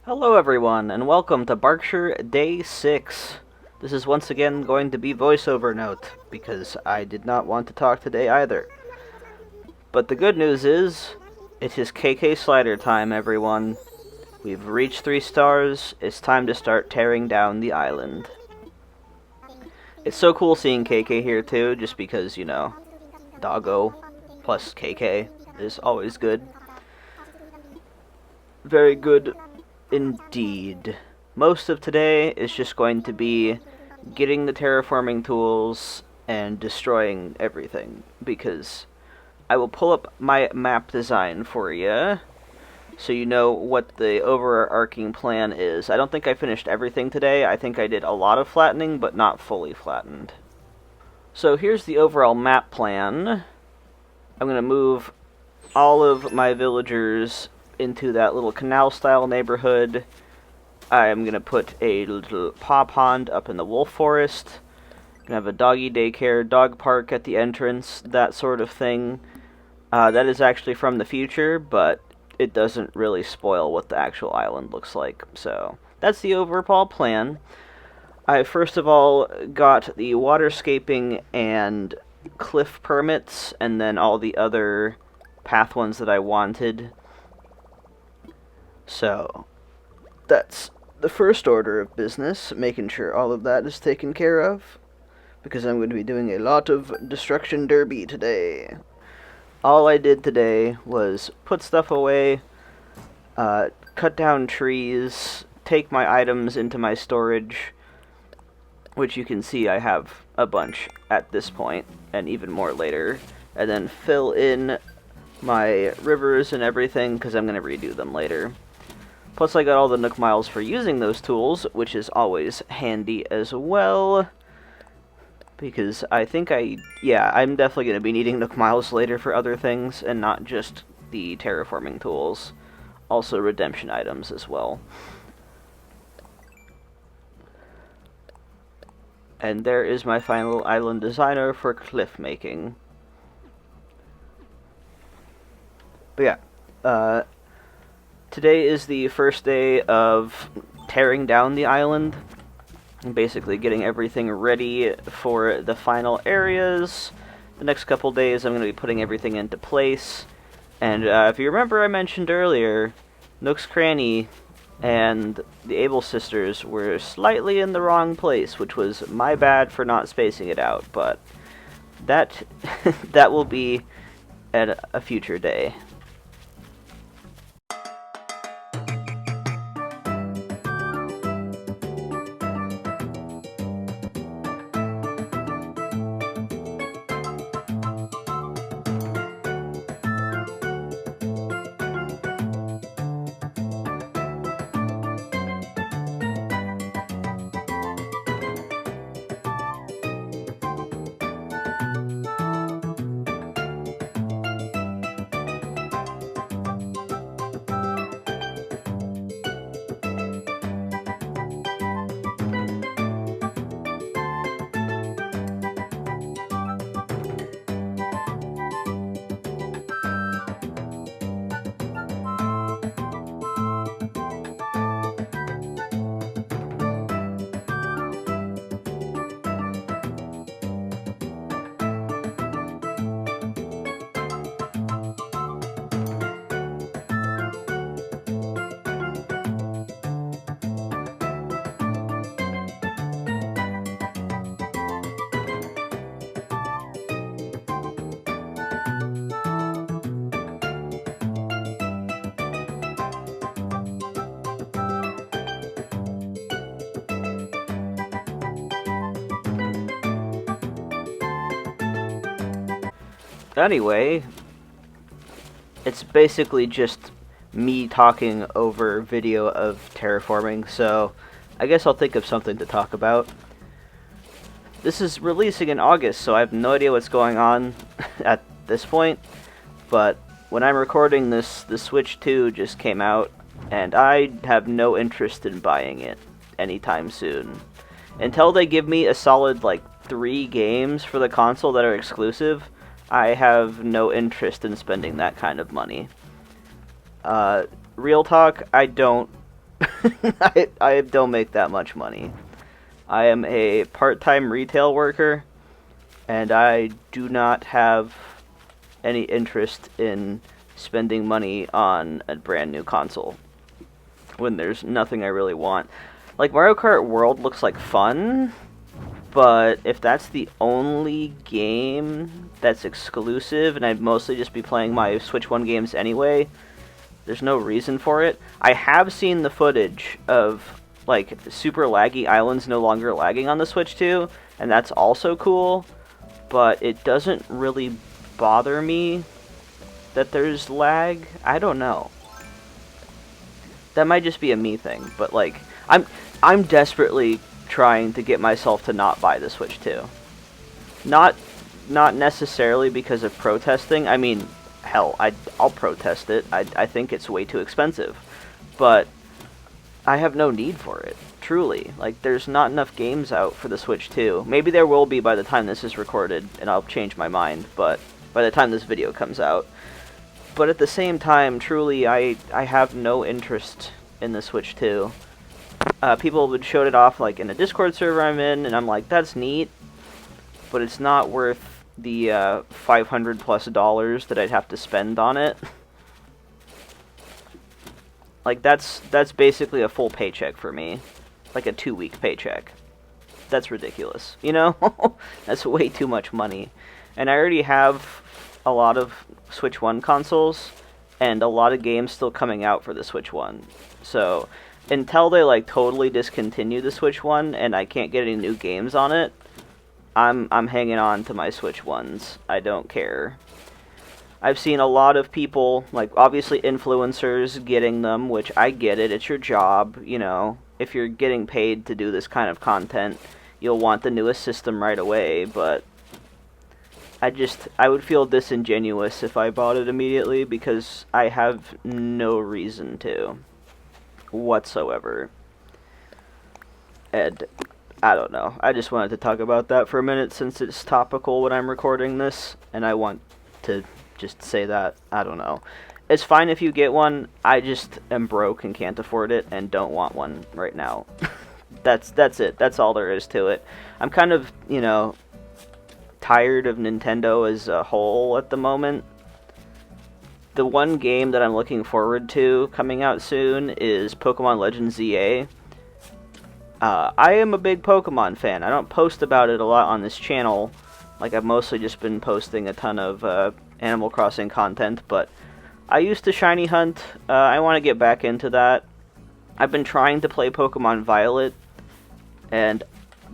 Hello everyone, and welcome to Berkshire Day 6. This is once again going to be voiceover note, because I did not want to talk today either. But the good news is, it is KK Slider time, everyone. We've reached 3 stars, it's time to start tearing down the island. It's so cool seeing KK here too, just because, you know, Doggo plus KK is always good. Very good indeed. Most of today is just going to be getting the terraforming tools and destroying everything, because I will pull up my map design for you so you know what the overarching plan is. I don't think I finished everything today. I think I did a lot of flattening, but not fully flattened. So here's the overall map plan. I'm going to move all of my villagers into that little canal-style neighborhood. I'm going to put a little paw pond up in the wolf forest. Going to have a doggy daycare, dog park at the entrance, that sort of thing. That is actually from the future, but it doesn't really spoil what the actual island looks like. So that's the overall plan. I first of all got the waterscaping and cliff permits, and then all the other path ones that I wanted. So that's the first order of business, making sure all of that is taken care of, because I'm going to be doing a lot of destruction derby today. All I did today was put stuff away, cut down trees, take my items into my storage, which you can see I have a bunch at this point, and even more later, and then fill in my rivers and everything, because I'm going to redo them later. Plus I got all the Nook Miles for using those tools, which is always handy as well, because I think I'm definitely going to be needing Nook Miles later for other things, and not just the terraforming tools. Also redemption items as well. And there is my final island designer for cliff making. But yeah, today is the first day of tearing down the island, and basically getting everything ready for the final areas. The next couple days I'm going to be putting everything into place. And if you remember, I mentioned earlier, Nook's Cranny and the Able Sisters were slightly in the wrong place, which was my bad for not spacing it out, but that that will be at a future day. Anyway, it's basically just me talking over video of terraforming, so I guess I'll think of something to talk about. This is releasing in August, so I have no idea what's going on at this point, but when I'm recording this, the Switch 2 just came out, and I have no interest in buying it anytime soon. Until they give me a solid, 3 games for the console that are exclusive, I have no interest in spending that kind of money. Real talk, I don't I don't make that much money. I am a part-time retail worker, and I do not have any interest in spending money on a brand new console when there's nothing I really want. Like, Mario Kart World looks like fun, but if that's the only game that's exclusive, and I'd mostly just be playing my Switch 1 games anyway, there's no reason for it. I have seen the footage of, like, super laggy islands no longer lagging on the Switch 2, and that's also cool, but it doesn't really bother me that there's lag. I don't know. That might just be a me thing, but, like, I'm desperately trying to get myself to not buy the Switch 2. Not necessarily because of protesting. I mean, hell, I'll protest it. I think it's way too expensive. But I have no need for it, truly. Like, there's not enough games out for the Switch 2. Maybe there will be by the time this is recorded, and I'll change my mind, but by the time this video comes out. But at the same time, truly, I have no interest in the Switch 2. People would show it off, like, in a Discord server I'm in, and I'm like, that's neat, but it's not worth the $500+ that I'd have to spend on it. Like, that's basically a full paycheck for me. Like a 2-week paycheck. That's ridiculous, you know? That's way too much money. And I already have a lot of Switch 1 consoles, and a lot of games still coming out for the Switch 1. So, until they, like, totally discontinue the Switch 1, and I can't get any new games on it, I'm hanging on to my Switch 1s. I don't care. I've seen a lot of people, like, obviously influencers getting them, which I get it, it's your job, you know. If you're getting paid to do this kind of content, you'll want the newest system right away, but I would feel disingenuous if I bought it immediately, because I have no reason to, whatsoever. And I don't know, I just wanted to talk about that for a minute since it's topical when I'm recording this, and I want to just say that. I don't know. It's fine if you get one, I just am broke and can't afford it and don't want one right now. That's it. That's all there is to it. I'm kind of, you know, tired of Nintendo as a whole at the moment. The one game that I'm looking forward to coming out soon is Pokemon Legends ZA. I am a big Pokemon fan. I don't post about it a lot on this channel. Like, I've mostly just been posting a ton of Animal Crossing content, but I used to shiny hunt. I want to get back into that. I've been trying to play Pokemon Violet, and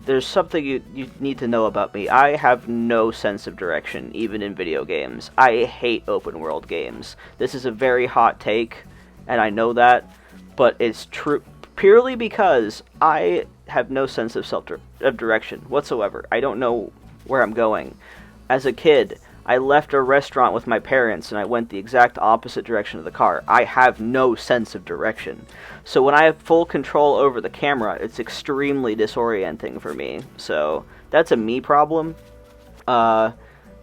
there's something you need to know about me. I have no sense of direction, even in video games. I hate open world games. This is a very hot take, and I know that, but it's true purely because I have no sense of direction whatsoever. I don't know where I'm going. As a kid, I left a restaurant with my parents and I went the exact opposite direction of the car. I have no sense of direction. So when I have full control over the camera, it's extremely disorienting for me. So that's a me problem. Trying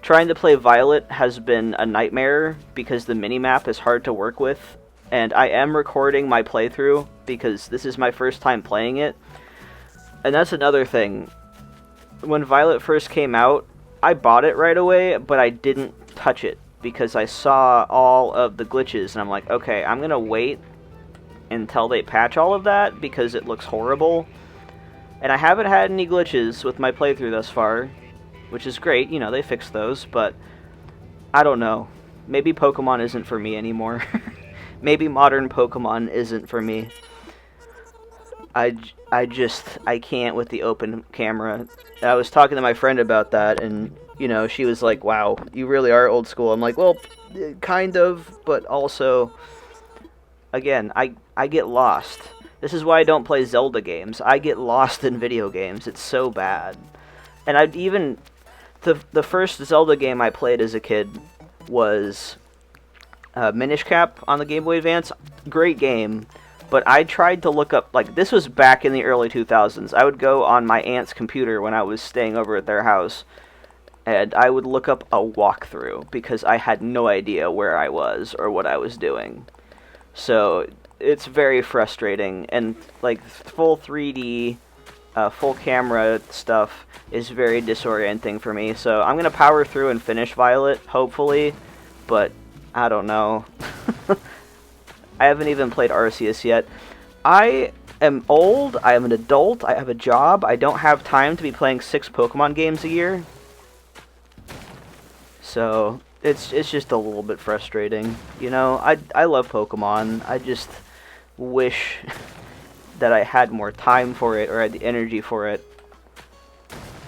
to play Violet has been a nightmare because the minimap is hard to work with. And I am recording my playthrough because this is my first time playing it. And that's another thing. When Violet first came out, I bought it right away, but I didn't touch it because I saw all of the glitches, and I'm like, okay, I'm gonna wait until they patch all of that because it looks horrible. And I haven't had any glitches with my playthrough thus far, which is great, you know, they fixed those, but I don't know. Maybe Pokemon isn't for me anymore. Maybe modern Pokemon isn't for me. I can't with the open camera. I was talking to my friend about that, and, you know, she was like, wow, you really are old school. I'm like, well, kind of, but also, again, I get lost. This is why I don't play Zelda games. I get lost in video games. It's so bad. And I'd even... The first Zelda game I played as a kid was Minish Cap on the Game Boy Advance. Great game. But I tried to look up, like, this was back in the early 2000s. I would go on my aunt's computer when I was staying over at their house, and I would look up a walkthrough, because I had no idea where I was or what I was doing. So, it's very frustrating, and like full 3D, full camera stuff is very disorienting for me. So I'm gonna power through and finish Violet, hopefully, but I don't know. I haven't even played Arceus yet. I am old, I am an adult, I have a job, I don't have time to be playing 6 Pokemon games a year. So, it's just a little bit frustrating. You know, I love Pokemon, I just wish that I had more time for it, or had the energy for it.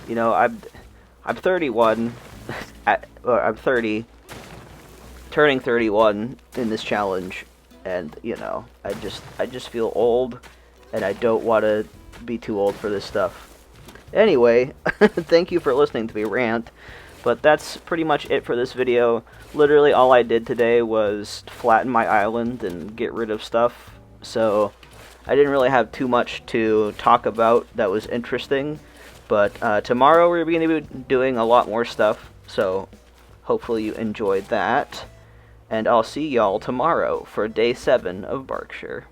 You know, I'm 31, I'm 30, turning 31 in this challenge. And, you know, I just feel old, and I don't want to be too old for this stuff. Anyway, thank you for listening to me rant, but that's pretty much it for this video. Literally all I did today was flatten my island and get rid of stuff, so I didn't really have too much to talk about that was interesting, but tomorrow we're going to be doing a lot more stuff, so hopefully you enjoyed that. And I'll see y'all tomorrow for Day 7 of Berkshire.